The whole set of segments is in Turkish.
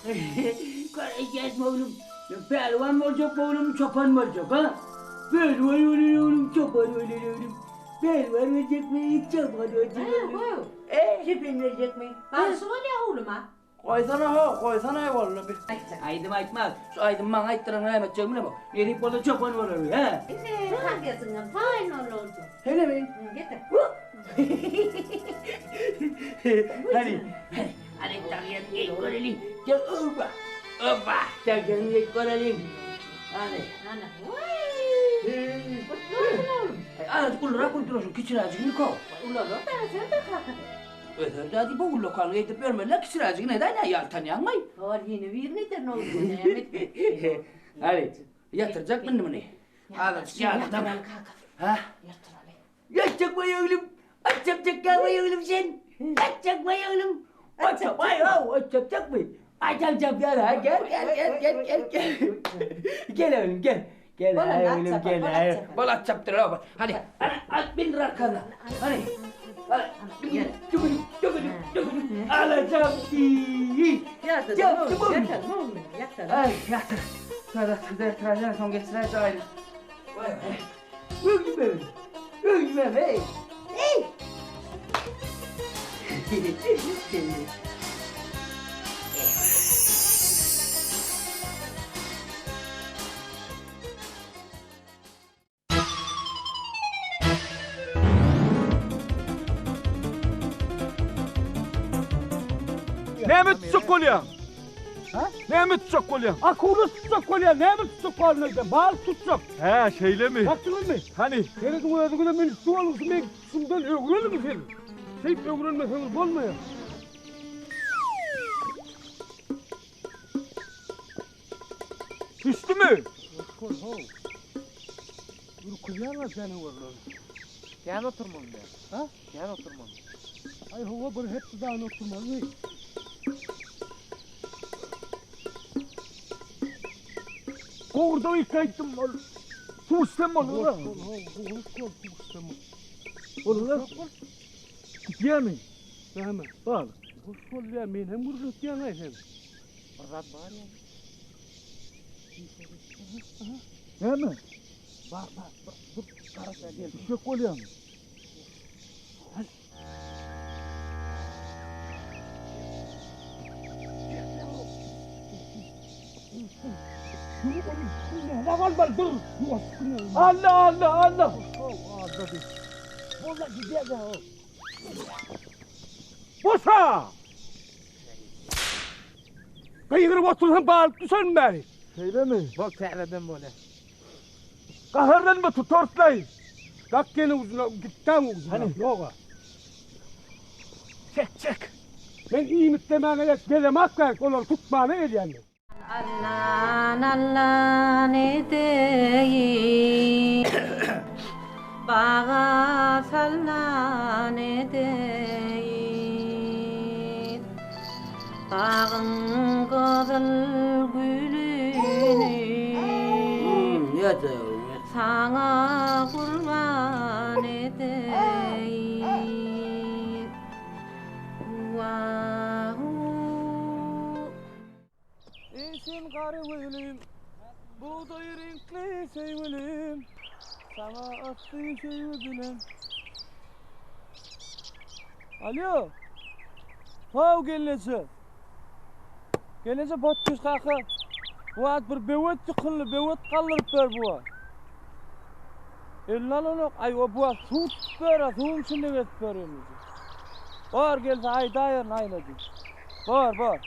Göreceğiz mi oğlum? Pehlivan mı olacak mı oğlum, çoban mı olacak ha? Pehlivan olur oğlum, çoban olur oğlum. Pehlivan olacak mı, çoban olacak oğlum. Şefin verecek mi? Ben sana ne oğlum ha? Koysana eyvallah bir. Aydım aytmaz. Şu aydım bana ayttıran rahmet çekme mi? Yedik burada çoban olur ha? Ne hangisinin fayın oldu? Hele mi? Getir. Hadi takıyan gel görelim. Gel oba. Oba. Takıyan gel görelim. Hadi. Ana. Vay. Kutlu olsun oğlum. Hadi kullara kulturasın. Küçülacığını kov. Ulan ben sen de kalkın. Ötürü hadi bu lokalga gidip görmediler küçülacığını neden ya yaltan yanmayın. Var yeni bir nedir ne oldu ne? Hadi. Yatıracak mı bunu? Hadi yattım. Ha? Yatacak mı oğlum? Açacak mı oğlum sen? Açacak mı oğlum? Açacak mı? Açacak ya. Gel. Gel oğlum gel. Gel oğlum gel. Bol açacaktır abi. Hadi. At bin arkana. Hadi. Alacağım ki. Yatır oğlum. Ay yatır. Sonra son getireceğiz ayrı. Ölmem hey. Hey. Ne mi tutacak kolya? Ha? Ne mi tutacak kolya? Akıllı tutacak kolya. Ne mi tutacak kolya? Bal tutacak. He şeyle mi? Baktınız mı? Hani? Senin bu adına beni su alırsın. Ben sundan öğrenir mi seni? Sen öğrenmeseniz olmuyor. Düştü mü? Dur kulyanla seni varlar. Gel oturmam ben. Ha? Gel oturmam. Ay hava böyle hep dudağına oturmaz mı? Orada yıkaydım var. Su istem olur ha. Su istem olur ha. Gidiyor mu? Hemen. Bak. Hoş ol ya. Men hem burada gidiyor mu sen? Fırsat var ya. Hemen. Bak. Dur. Karışa gel. Bir şey koyuyor mu? Allah. Boza gidiyor ya. Boza! Kayıkırıp otursan bağırıp düşen bari. Öyle mi? Bak terledim böyle. Kahırdan mı tutartlayın? Bak gene uzuna, gitten uzuna. Hani? Yok. Çek. Ben iyi mitlemene gelem hakkı olur tutmağına ediyorum. Allah ne deyim. Bağa salla ne deyim. Bağın kızıl gülünü sana kurban edeyim. İşin karı gülüm, buğday renkli sevgilim, sana attı sevgilim. Alo, hav gelesi. Gelesi potçuz kakı. Bu ad bir bevet çıkıllı, bevet kaldırıp ver bu ad. Ellan oluk, ay o bu ad su tutup ver, suyun içinde getip veriyoruz. Var gelse ay dayan ayladı. Var.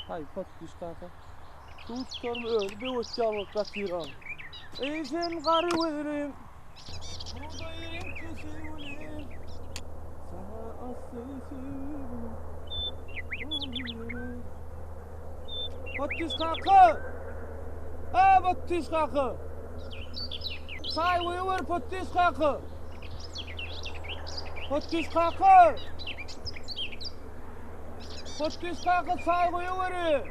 Hay potçuz kakı. Su tutarım öyle, bevet çalıp kaçıram. Ey sen karı veririm, burada yerim keselim. Sana asıl sevgilim. Potçuz kakı! Potçuz kakı! Say uyuver potçuz kakı! Potçuz kakı! Potçuz kakı say uyuver!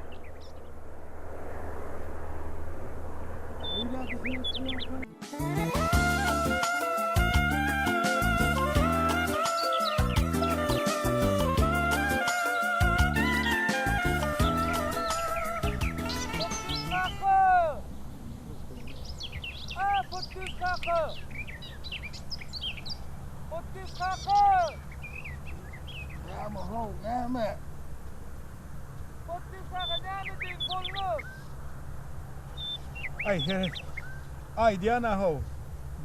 Ay diyana ho.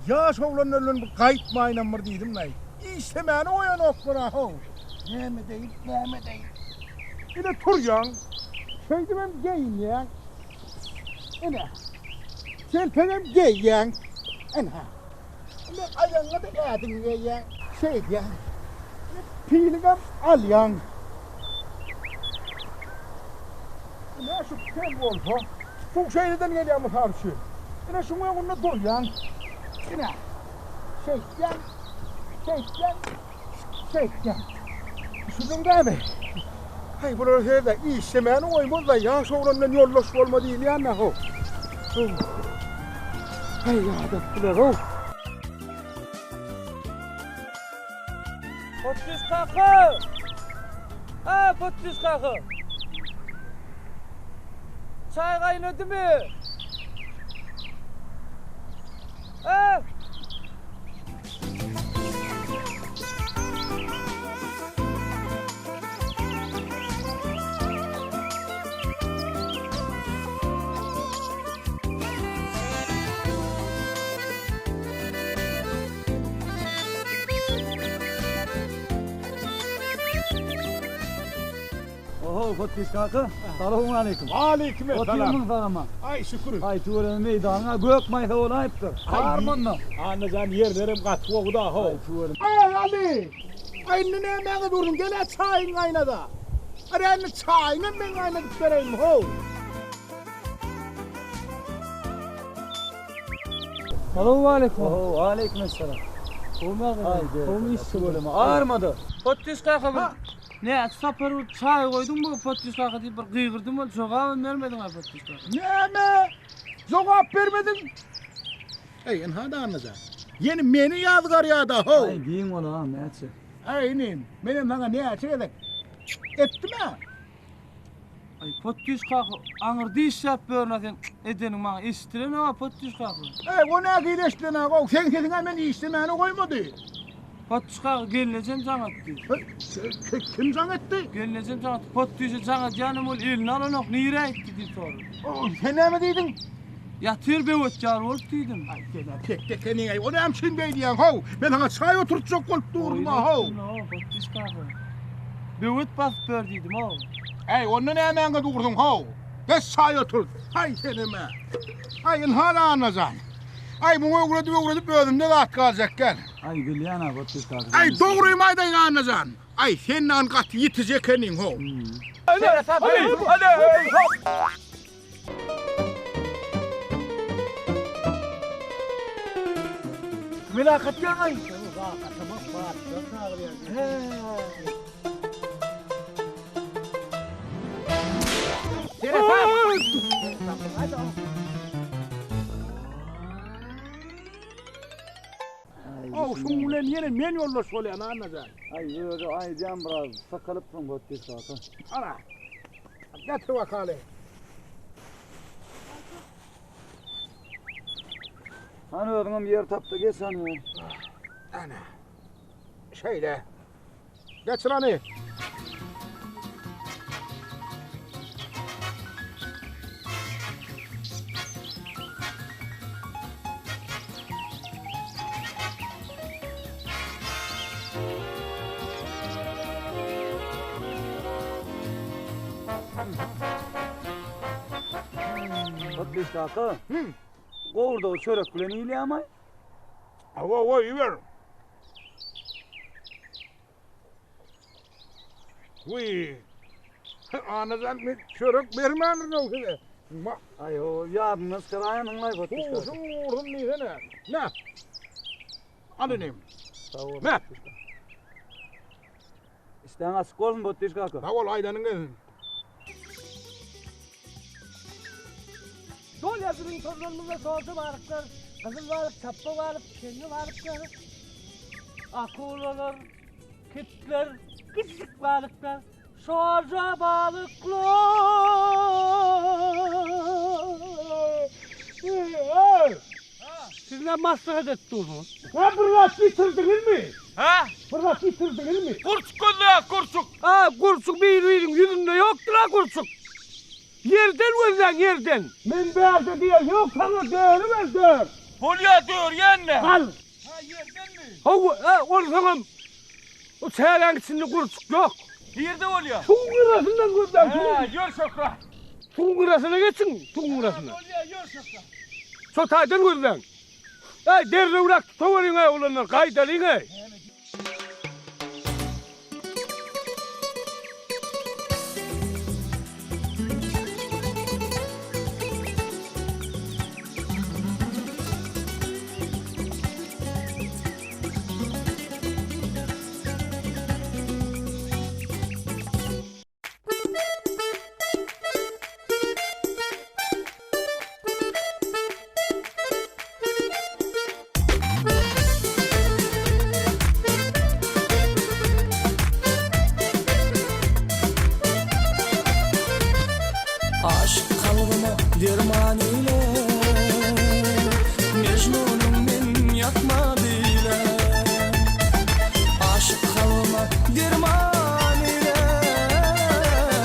Yaş oğlanın ölün kayıtmayın mı dedim nay. İşte beni oyan okura ho. Neme değil. Yine tur yan. Şeydi ben geyin ya. Ene. Selpenem geyin. Ene. Ne ayağına da edin ya. Şey ya. Piligam al yan. Ne şu kel wolf ha? Çok şeyden geliyor mu karşı? Yine şunu yanına dur yan. Yine. Şeytan. Şunun da mı? Hay bunu şöyle iyi semen oymaz da yaş oğlanla yollaş olma değil ya ne ho. Hay ya da kılar ho. Potüs kakı. Ha potüs kakı. Çay kaynadı mı? Ha? Oho Fatih Kaka. Selamun aleyküm. Aleyküm Oturumun selam. sana. Ay şükür. Ay tuğranın meydanına gök maysa olayıptır. Harmanla. Anlacan yerlerim katı da ho. Ay tuğranın. Ay Ali. Ay ne mene durun gele çayın aynada. Arayın çayını ben aynadık vereyim ho. Selamun aleyküm. Oho aleyküm selam. Olmaz mı? Haydi. Olmuş işi böyle mi? Ağırmadı. Potüs kakı mı? Ne sapır çay koydun mu potüs kakı diye bir kıygırdın mı? Çok ağır vermedin ha potüs kakı. Ne? Cevap vermedin. Ey hadi anlacan. Yeni meni yazgar ya da ho. Ay giyin onu ha neyse. Aynen. Benim sana ne açıklık? Etti mi? Ay potüs kakı ağır diş yapıyor zaten edenin bana istiren ama potüs kakı. Ey o ne gideştin ha? O sen sesin hemen istemeni koymadı. Potüs kakı gelineceğim sana diyor. Kim zannetti? Gelineceğim sana potüsü sana canım ol elini alın ok nire etti diye soru. Sen ne mi dedin? Ya tır bevetçar ol dedim. Ay gene tek senin ay. O ne amçın bey diyen ho. Ben sana çay oturtacak ol durma ho. Potüs kakı. Bevet bas ver dedim o. Ey onu ne hemen durdun ho. Geç çay otur. Hay senime. Ay hala anlacan. Ay bunu uğradı böldüm de rahat kalacak gel. Ay Gülyana Fatih Kaka. Ay doğruyum aydan anlacan. Ay senin an kat yitecek kendin ho. Hadi. Mülakat ya ay. Oh şunun yine men yolla söyleyen anlacan. Ay öyle ay can biraz sakalıpsın Fatih Kaka. Ana. Getir bakalım. Hani öğrenim bir yer taptı geç hani. Ana. Şöyle. Getir hani. Fatih Kaka. Orada o çörek kulen iyiliği ama. Ava ver. Uy. Anlacan mı? Çörek vermeyin o kere. Ma. Ay o yardımınız karayan anlay Fatih Kaka. Olsun ne? Ne? Anlayayım. Sağ ol. Ne? İsteyen asık olsun Fatih Kaka. Sağ ol aydanın gelin. Dol yazının torunlarımızda sordu varlıklar. Kızıl varlık, çaplı varlık, kendi varlıklar. Akulalar, kitler, küçük varlıklar. Şoca balıklar. Sizden maslahat ettiniz. Ha fırlat bitirdiniz mi? Ha? Fırlat bitirdiniz mi? Kurçuk oldu ya kurçuk. Ha kurçuk bir yüzünde yoktur ha kurçuk. Yerden gözden yerden. Men berde diye yok sana dövülmez dör. Bolya diyor yenne. Al. Ha yerden mi? Ol tamam. O çaylan içinde kurçuk yok. Yerde bolya. Tungurasından gözden. Gör şokra. Tungurasına geçsin. Tungurasına. Bolya gör şokra. Sotaydan gözden. Derre uğrak tutuverin oğlanlar. Kaydalın Aşk kalbime derman ile Mecnunum men yakma bile Aşk kalbime derman ile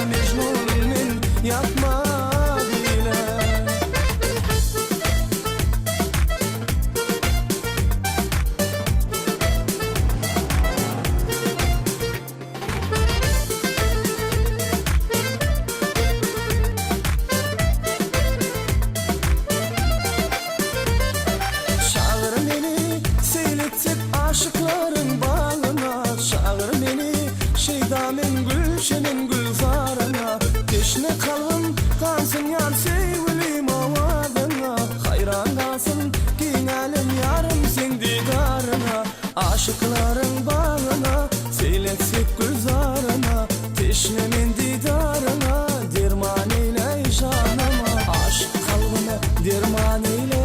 Mecnunum men yakma bile Çağır beni seyletip aşıkların bağına Çağır beni şeydamın gülşenin gülzarına Teşne kalbim kalsın yar sevgilim avadına Hayran kalsın ginelim yarım sen didarına Aşıkların bağına seyletsek gülzarına Teşnemin didarına derman eyle canıma Aşk kalbime derman eyle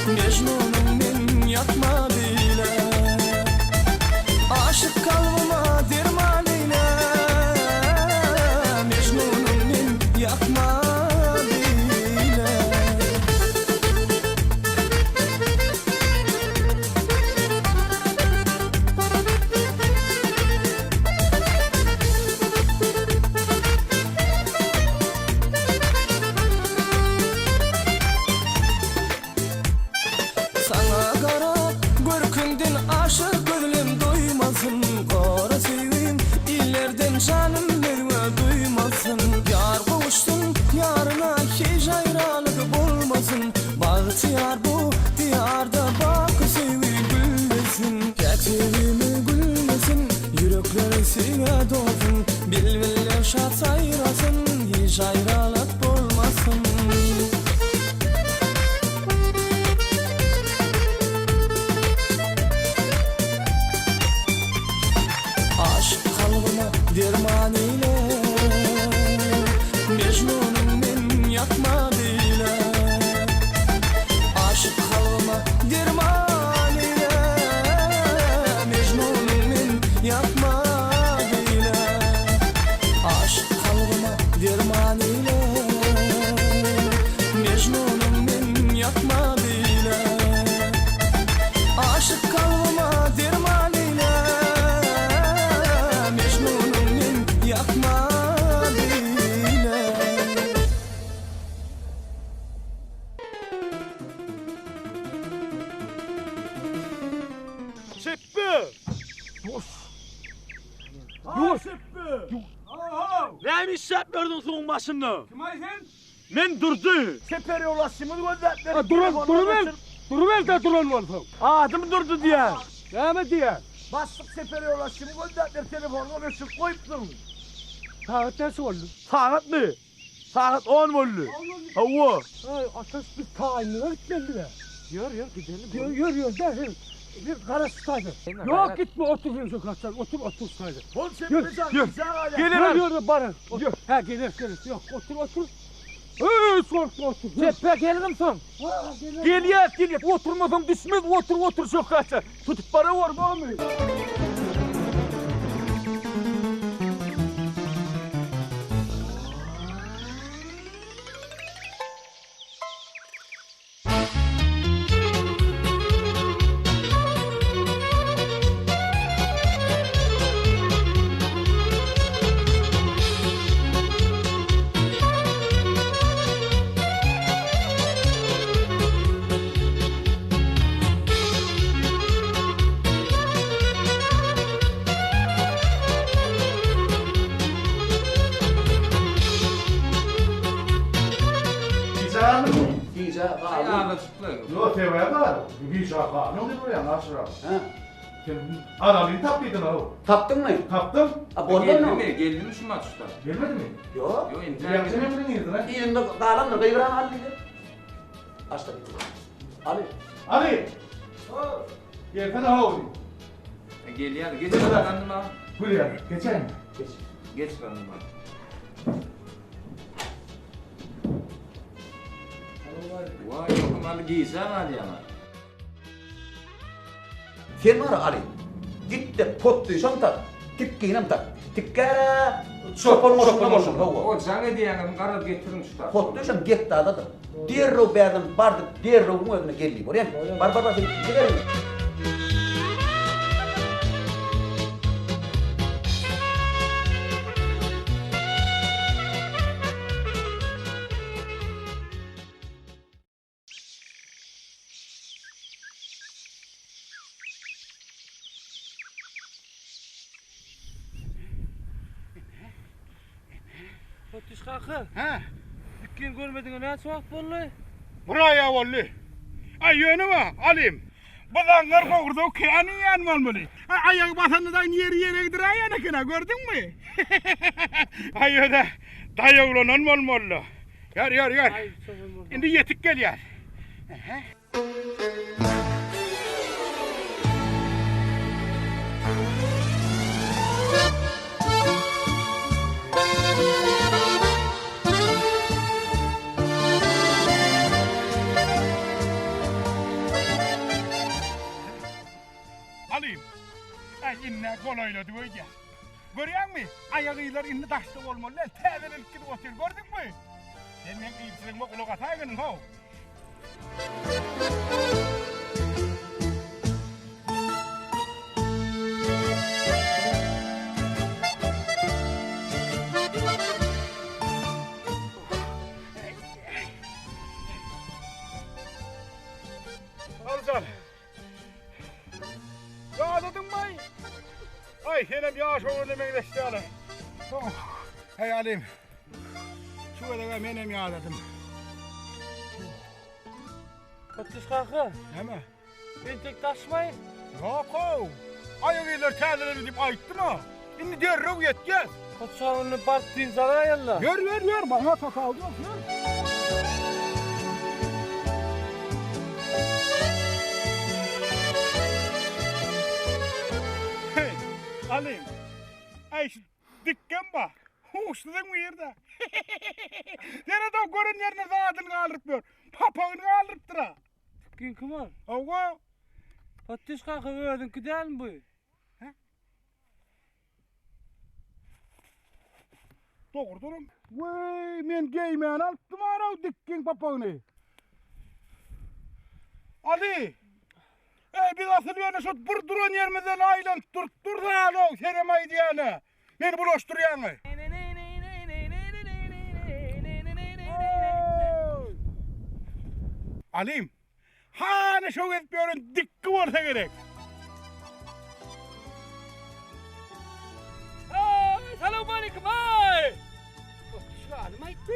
Mecnunum men yakma bile Aşık kalbime derman eyle Mecnunum men yakma bile Sana kara görkünden aşık gözüm doymasın Kara sevim illerden canım verme duymasın Yar kavuştun yarına hiç ayrılık olmasın Bahtiyar bu diyarda bak sevi gülmesin Getirimi gülmesin yürekleri sine dolsun Bilbiller şat ayrasın hiç ayrılık olmasın Aşk kalbime derman ile Mecnunum men yakma bile Aşk kalbime derman ile Mecnunum men yakma bile Aşk kalbime derman ile Mecnunum men yakma bile Aşık kalbime derman ile Mecnunum men yakma bile Neymiş seplerden son başında? Kim aysen? Men durdu. Seperi ulaşımız gözletleri. Duruver de duran olsun. Adım durdu diye. Ne diye? Bastık sepere ulaşımı gözletleri telefonuna meşhur koyup durun. Saat nasıl oldu? Saat mi? Saat 10 oldu. Hava. Ay ateş bir tayinler gitmedi. Yürü gidelim. Yürü dersin. Bir karası saydı. Yok gitme otur sokaktan. Otur saydı. Bol Yürü, sepere yürü. Gelir. Yürü bana. Ha gelir. Yok otur. Otur. Ceppe gelirim son. Gel. Oturmadan düşmez. Otur sokakta. Tutup para var mı? ha. Ayağına çıktı. Yok tevaya var. Bir şaka. Ne oluyor ya aşağı? Ha. Sen adamını taptıydın ha. Taptın mı? Taptım. Bozma Geldi mı? mi? Geldi mi şu maçta? Gelmedi mi? Yok. Yok imkan. Ya sen emrin neydi lan? İyinde dağlanır, kıyıran hallidir. Açtı. Ali. Ali. Gelsene ha oğlum. Gel ya. Geç kandıma. Buraya geçelim. Geç. Geç kandıma. Vay yokumalı giysen hadi ama. Sen var ya Ali. Git de pottuysan tak. Tikkiyinem tak. Tikkara. Şopon olsun. O canı diyenim karar getirin şu tarafa. Pottuysan git daha da. Diğer ruh beğendim. Bardı diğer ruhumun önüne geldi. Oraya mı? Bar. Gidelim. Fatih kakı. Ha. Dükkan görmedin ne soğuk bollu? Buraya valli. Ay yönü var alim. Badan garba orada o kıyani yan malmalı. Ayak basanından yere gider ayağına kına gördün mü? Ay öyle dayavlanan malmalı. Yar. Ay çoğun Şimdi yetik gel yar. Alayım. Ay inne kolayla diyor ya. Görüyor musun? Ayağıyla inne taşta olmalı. Tezelik gibi oturuyor. Gördün mü? Sen ben kıyıpsızın bu kulak ataydın ha. Alsan. Yağladın mı? Ay senem yağış olur demek istiyorlar. Hey Alim. Şu kadar benim yağladım. Fatih kakı. Hemen. Ben tek taşmayın. Yok o. Ayağıyla terlerini deyip ayıttın ha. Şimdi derrev yet gel. Fatih onu partinin sana ayarla. Ver. Bana takal yok. Hey Alim. Ay şu dikkat bak. Uçtun mu yerde? Sen adam görün yerine zaten kaldırtmıyor. Papağını kaldırttır ha. Dükkan kim var? Ova. Fatih kakı öğüdün ki değil mi bu? Doğrudurum. Vay men giymeyen alttım ara dikkin papağını. Ali. Biz asıl yani şu durduran yerimizden aylan dur da alo seremayı diyene. Beni bulaştırıyor mu? Alim. Hani şov etmiyorsun dikki olsa gerek. Selamun aleyküm ay. Şu adım ayıttı.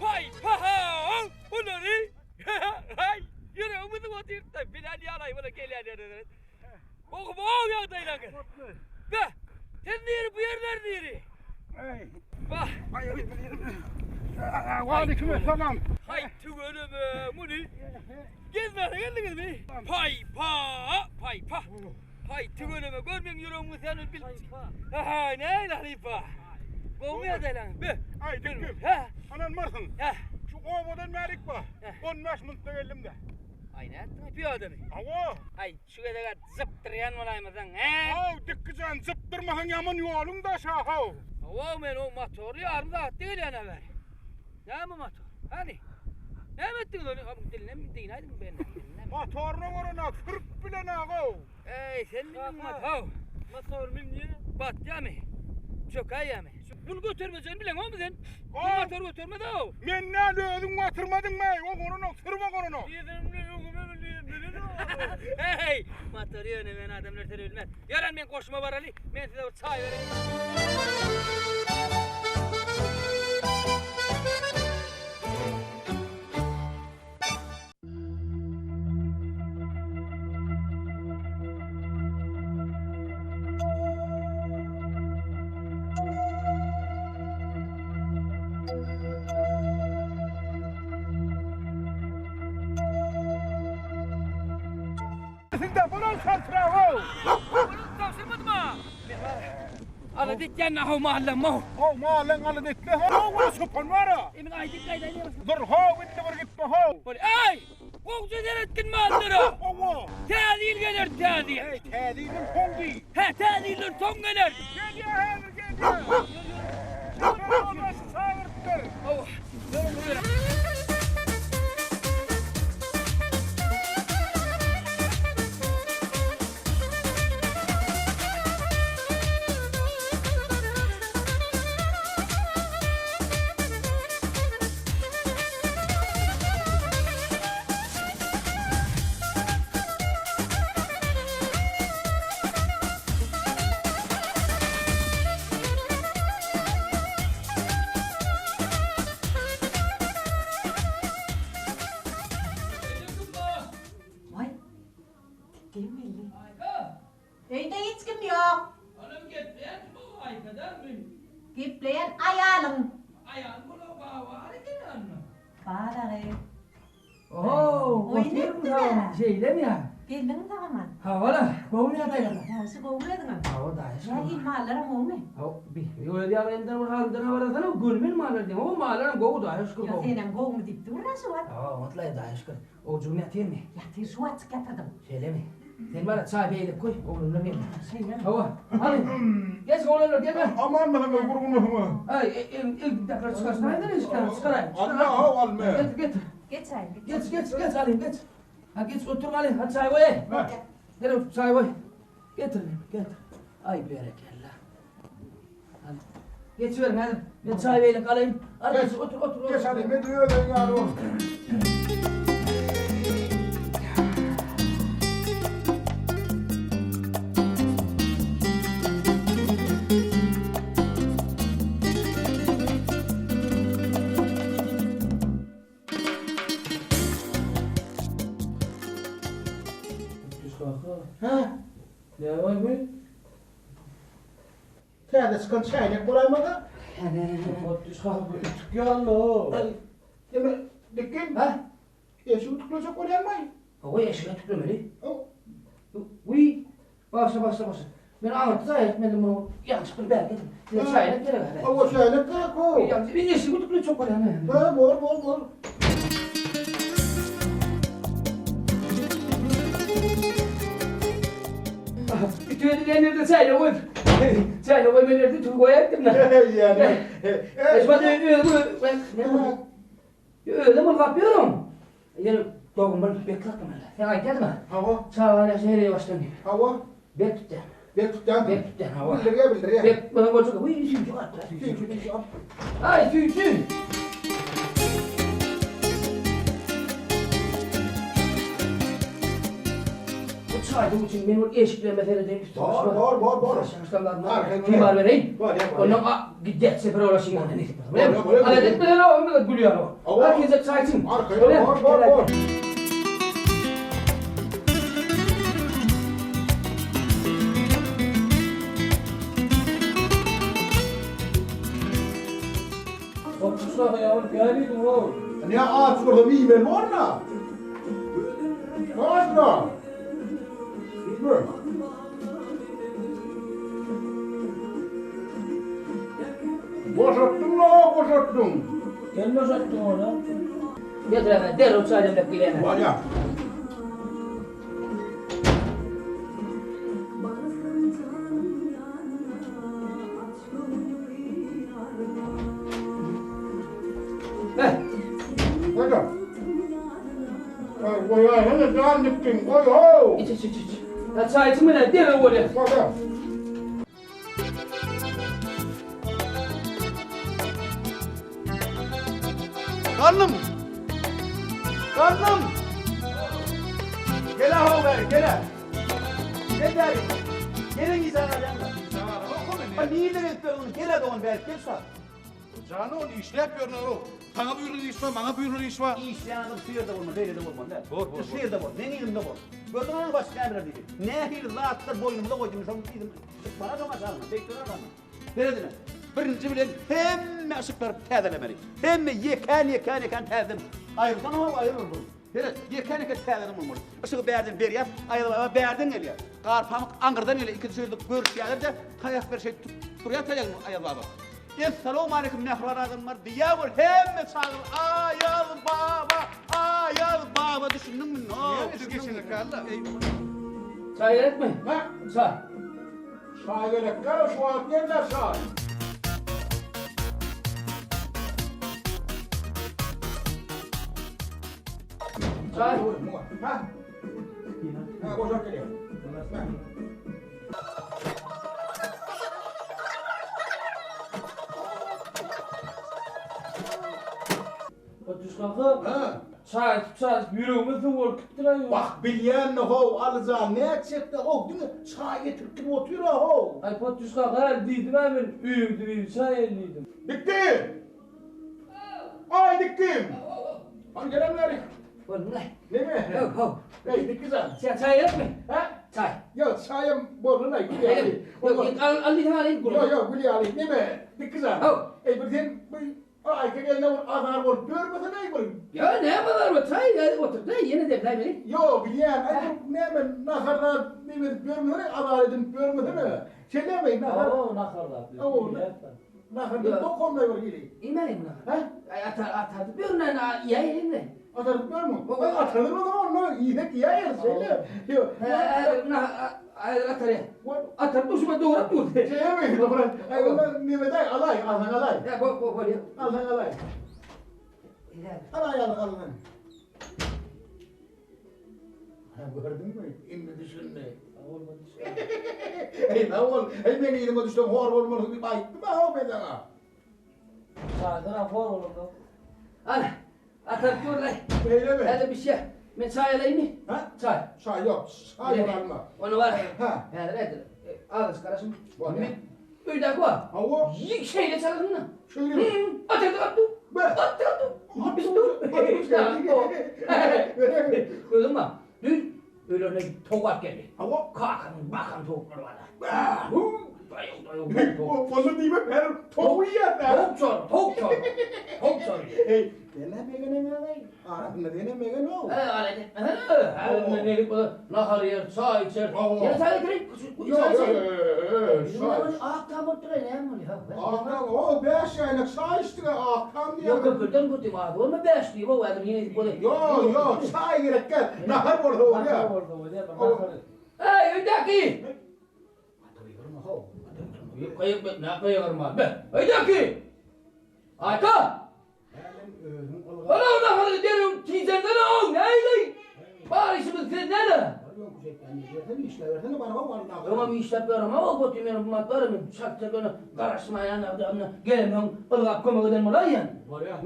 Hay paha. Bu ne? Hay. Yürü umudu oturttu. Bir hadi alay bana gel hadi. Oğlum oğul ya dayılan gel. Be. Sen neyri bu yerler neyri? Bak. Aleykümselam. Hay tu önüme. Bu ne? Gezmene geldiniz mi? Pay pa. Hay tu önüme. Görmeyin yürüğümü senin bil. Ha ne lan pa. Kovmuyor dayılan. Be. Ay dikkim. Ha. Anan varsın. Ha. Şu ovadan merik var. 15 minutta geldim de. Ay ne ettin piyadını? Ava. Ay şu kadar zıptıryan olaymadan he? Av dikkican zıptırmahan yaman yolun da aşağı hav. Ova men o motoru yarımda değil yana ver. Ne mi motor? Hani? Ne mi ettin onu? Abi diline mi değil haydi ben? Motoruna varana kırk bile ne hav. Ey sen mi motor? Motor mu niye? Bat ya mı? Çok ay ya mı? Bunu götürmeyeceksin bilen o mu sen? Bu motor götürme de o. Men ne lödün batırmadın mı? O konunu sırma konunu. Yedim ne yok mu bilin o. Hey! Motoru yöne ben adamlar terülmez. Yaran ben koşma var Ali. Ben size çay vereyim. Siz de bunun sattıra ho. Ana dikkan ho mahallam mo. Ho mahallen alı dikle ho var süpün var ha. Emin ay dikkay da ne? Dur ho bitti bir gitme ho. Ay! Kovcu deretkin malları. Ho. Tadil gelir tadil. Hey tedinin kongi. He tadildir son gelir. Geliyor hazır geliyor. Şaka olması sağırttır. Oh. Vay, değil mi elli? Evde hiç kim yok. Hanım gitmeyen bu ay kadar mı? Gipleyen ayağın. Ayağın bunu bağlı gelen. Bağları. Oo, Oyun bakıyor etti musun? mi? Şeyle mi ya? Geldin mi zaman? Ha valla, kovun ya dayanma. Nasıl kovuluyordun ama? Ha o da Ya yaşa. iyi mahallara olmuyor. Ha bir öyle ya ender var halden var sana gülmün mahaller diye. O mahallerin kovu da yaşa Ya kovu. senin kovmu dip durma şu an. Ha mutlaka da yaşa. O cümle atayım mı? Ya te şu an çıkartadım. Şeyle mi? Sen bana çay beyle koy. Oğlumla gel. Şey ya. Hava. Hadi. Geç oğlumla gel be. Aman mı kurgunu mu? Ay ilk dakika çıkarsın. Haydi ne çıkarın? Çıkarayım. Allah ho alma. Getir getir. Geç ay. Geç alayım geç. Ha geç otur alayım. Hadi çay koy. Gel çay koy. Getir getir. Ay berekella. Hadi. Geç verin hadi. Ben çay beyle kalayım. Hadi geç otur. Geç hadi ne diyor lan ya o? Ha? Ne var bu? Tede sıkıntı şeylik bulaymadı. Otuz kalk. Yallah. Deme dikkin. Ha? Yeşil tıklayacak olaymayı. O yaşına tükürmeli. O. Uy. Başla. Ben anlattı etmedim bunu. Yanlış bir belki. Sen çayla gel hele. O şeylik gerek o. Yanlış bir yeşil tutuklu çok önemli. Ha bol. Bütün nerede çayla koy. Çayla koy ben nerede tüm koyacaktım da. Yani. Esma öyle mi kapıyorum? Yani doğum ben beklettim hele. Sen ay gelme. Hava. Çağla şehre başlayayım. Hava. Beklettim. Bekten. Hava. Bildiriyor. Bek bana koyacak. Uy şimdi çok attı. Ay tüytü. Bu çaydı bu için benim eşiklerime meselede üstü başıma. Var. Kim var vereyim? Var ya. Ondan gidecek sefer uğraşayım ondan. Var. Hadi etmeden o ömrü gülüyor o. Var. Herkese çay için. Arkaya var. Korkusuna yavrum gelmeydin oğlum. Ne ağaç burada mimel var mı? Ağaç mı? Bilmiyorum. Boşalttın. Gelme uzattın oğlum. Getir hemen der o çay demlek bile hemen. Var ya. Heh. Hadi. Koy hadi can diktin. Koy ho. İç. Ya çay için mi ne? Der o böyle. Hadi. Karnım. Gel ha ver gel. Ne der? Gelin izana yanına. Ha niye de ettin? Gel hadi on ver gel sağ. Canı onu işlep görünür o. Sana buyurun iş var, bana buyurun iş var. İşleyenin sıyırda olma, böyle de olma. Bor. Sıyırda bol, ne elimde bol. Gördün mü başka emre dedi. Ne hil zattır boynumda koydum. Bana da masalma, bekliyor adamı. Böyle dene. Birinci bilen hemme ışıkları təzələməli. Hemme yekan təzələm. Ayrılsan ama ayrılır bu. Evet, yekan təzələm olmalı. Işığı berdin beriyat, ayrılama berdin eliyat. Qarpamık angırdan ele iki sözlük görüş gelir de tayak bir şey duruya tayak ayılma bak. Esselamu aleyküm nehrar adamlar diye vur hemme çağır. Ayal baba düşündün mü? Niye biz geçelim kaldı? Çay gerek mi? Ha? Çay. Şahin gerek kal, şu an yerler şahin. Çay. Ha? Ha, koşak geliyor. Otuş kalkıp. Ha? Çay. Yüreğime zıvır kıttırıyor. Bak bilyen ho, alacağın ne edecek ho, değil mi? Çay getirttim oturuyor ho. Ay potuş kalk her dedim hemen üyümdü bir çay elliydim. Diktim. Ay diktim. Hadi gelenler. Oğlum lan. Ne mi? Hop. Hey dik güzel. Sen çay gerek mi? Ha? Çay. Yok çayım boruna gidiyor. Yok al bir tane alayım. Yok biliyor Ali değil mi? Dik güzel. Hop. Ey bir sen ay kendine vur azar vur. Görmesen ne vur? Ya ne yapalım bu çay ya otur. Ne yeni de ne bileyim. Yok biliyen. Ay ne ben naharlar ne mi görmesen azar edin görmesen mi? Şey demeyin nahar. Oo nakarlar. Oo, nahar bir dokunmayı var geliyor. İmelim lan. Ha? Ay atar. Bir önüne ya elimle. Atarıp görmü? Atarır o zaman onlar iyi hep iyi yer söyle. Yok. Atar ya. Atar duşuma doğru dur. Şey mi? Ay onlar ne bedel alay alay. Ya bu ya. Alay. Alay. Ha gördün mü? İnme düşünme. Ey ne ol? Ey ben elime düştüm hor olmalı bir bayıttı mı ha bedel ha? Çaydan hor olur da. Ana. Atar dur lan. Öyle mi? Hadi bir şey. Ben çay alayım mı? Ha? Çay. Çay yok. Çay var mı? Onu var. Ha. Nedir? Ağız karışım. Var ya. Bir dakika var. Hava. Yik şeyle çalalım lan. Şöyle mi? Atırdı attı. Be. Attı. Biz dur. Duydun mu? Dün öyle tokat geldi. Hava. Kalkan bakan tavukları var. Dayıl. Onu değil mi? Ben tavuğu yer. Tavuk çor. Hey. Denemegen ne var? Arasında denemegen o. Öyle. Ne gibi nahar yer, çay içer. Ya çay getireyim. Yok. Aktam oturuyor ne yapıyor? Aktam o 5 aylık çay içti aktam diye. Yok köpürden bu tim abi. Onu 5 diyor. Bu adam yine böyle. Yok çay gerek gel. Nahar burada o ya. Hey öndeki. Kayıp ne kayıyorum abi? Öndeki. Ayka. Bana ona kadar derim tizenden al. Neydi? Barışımız sen nerede? Ama bir işlep verem ama o kötü benim matlarım. Çakça bana karışmayan adamla gelemem. Ilık komak eden olay yani.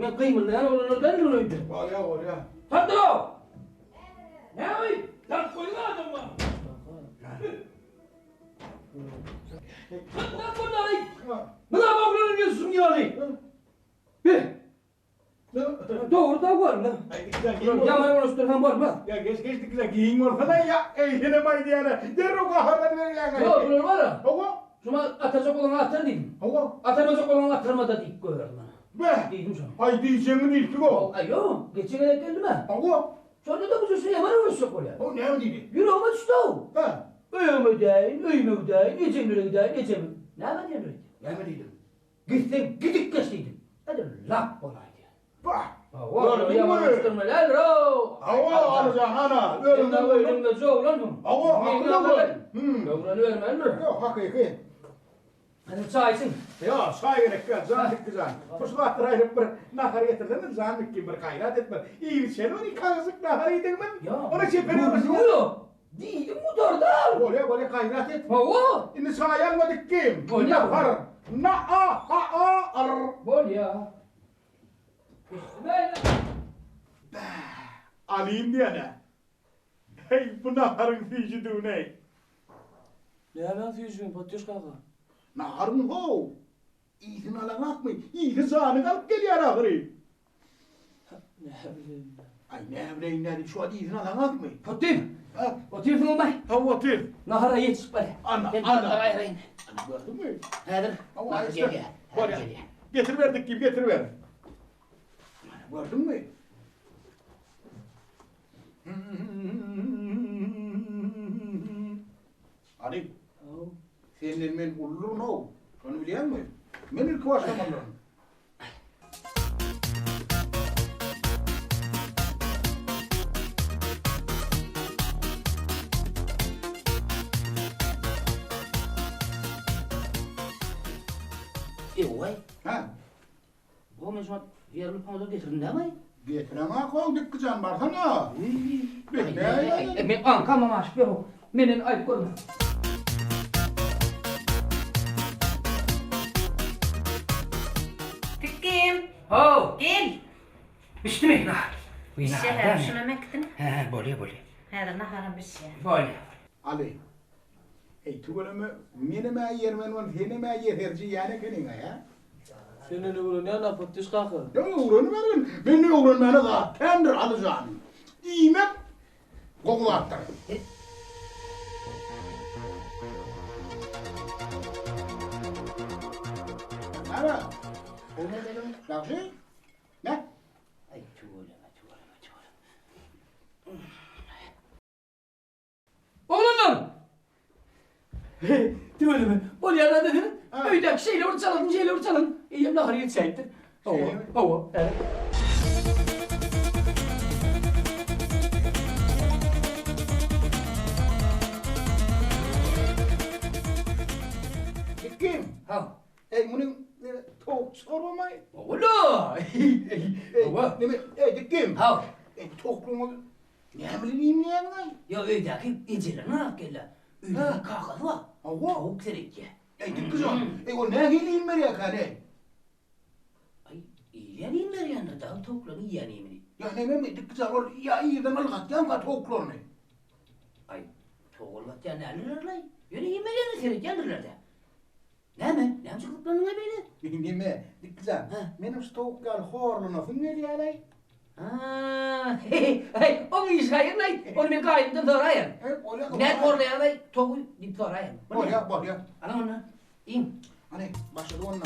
Ben kıymırlayan olanlardan dolayıydı. Var ya. Sattır o! Ne yapayım? Lan koyun adam var. Lan koyun ne yapalım diyorsun yani? Bir. Doğru da var lan. Yaman oluşturan var mı? Ya geç güzel giyin ortadan ya. Eğlenemeyi yani. Derro kahardan ver yani. Yok bunlar var ya. Hava. Şuna atacak olan atar dedim. Hava. Atamayacak olan atırma da dik koyarım bana. Be. Dedim sana. Ay diyeceğimin ilki o. Ay yok. Geçen gün geldi mi? Hava. Sonra da bu sözü yaman oluşacak oraya. O ne mi dedi? Yürü ama düştü o. Ha. Öyle değil, İçimlere değil. Ne yapayım öyle? Ne mi dedi? Gittim, gidik geçtiydim. Hadi laf olaydı. Bah. Var yaman oluşturma lan ro. Hava alacaksın ana. Elimde çoğulandım. Hava haklı mı? Yavranı vermem mi? Yok hakiki. Hadi çay için. Ya say gerek yok. Zanlık güzel. Pusula ayrıp bir nahar getirdin. Zanlık ki bir gayret etme. İyi bir şey var. İkazık nahar yedin mi? Ona çepene basın. Vuruyor. Değilim motorda. Böyle gayret et. Hava. Şimdi sayang mı dikkim? Boleh. Nahar. Na-a-ha-a-ar. Bol ya. Bismillah. Alim diye ne? Hey bu naharın vücudu ne? Ne hemen füzyon patyoş kaka. Naharın ho. İyisin alamak mı? İyi zanı kalıp geliyor ahırı. Ay ne bileyim ne şu an iyisin alamak mı? Potayım. Ha? Oturuyorsun olmay. Ha otur. Nahara yetişip bari. Anla, Ben anla. nahara ayırayım. Gördün mü? Nedir? Ama Nahara işte, geliyor. var Nahara ya. geliyor. Getiriverdik gibi getiriver. Gördün mü? Ali, senin men ullur no. Onu biliyor musun? Men ilk başlamalarım. Vay. Ha? Bu mesela yerli panoda getirdin değil mi? Getireme koyduk kızım baksana. Ben ankama maaş bir o. Menin ayıp görme. Tükkim. Ho. Gel. İşte mi? Bir şey her şuna mektin. He, böyle. Hadi nahara bir şey. Böyle. Ali. Ey tugulümü menime yermen on senime yeterci yani keninga ya. Senin uğrun ya ne pıttış kakı. Ya uğranı verin. Ben ne uğranmana da tendir alacağım. İğmet kokulattır. Evet. O ne dedim? Yakşı? Ne? Ay çuvalama. Oğlum! Değil mi? O yana dedin. Ha. Öydeki şeyleri çalın. İyiyim nahara yetişeydir. Şey mi? Hava. Evet. Kim? Ha. Ey bunun tok sorulmayı. Oğlum! Ey ne mi? Ey kim? Ha. Ey tokluğumu ne bileyim ne yapayım? Ya öydeki icilerine gel. Öydeki kakası var. Ava. Tavuk serekçe. Ey kızım. Ey o ne geleyim beri yakane? Ay iyileneyim der yanında da toklanı yiyeneyim. Ya ne mi kızım ol ya iyiden algatacağım ka tokluğunu. Ay toğullat ya neler lay. Yine yemeğini serekçendirler de. Ne mi? Ne çıkıplarına beni? Ne mi? Kızım. Benim stoklar horlu nasıl geliyor alay? Hey, o iş hayır lay. Onu bir kayıttan sorayım. Hep oraya Ne korlayan lay? Toğu dip sorayım. Oraya bak ya. Ana onu. İyiyim. Hani başladı onunla.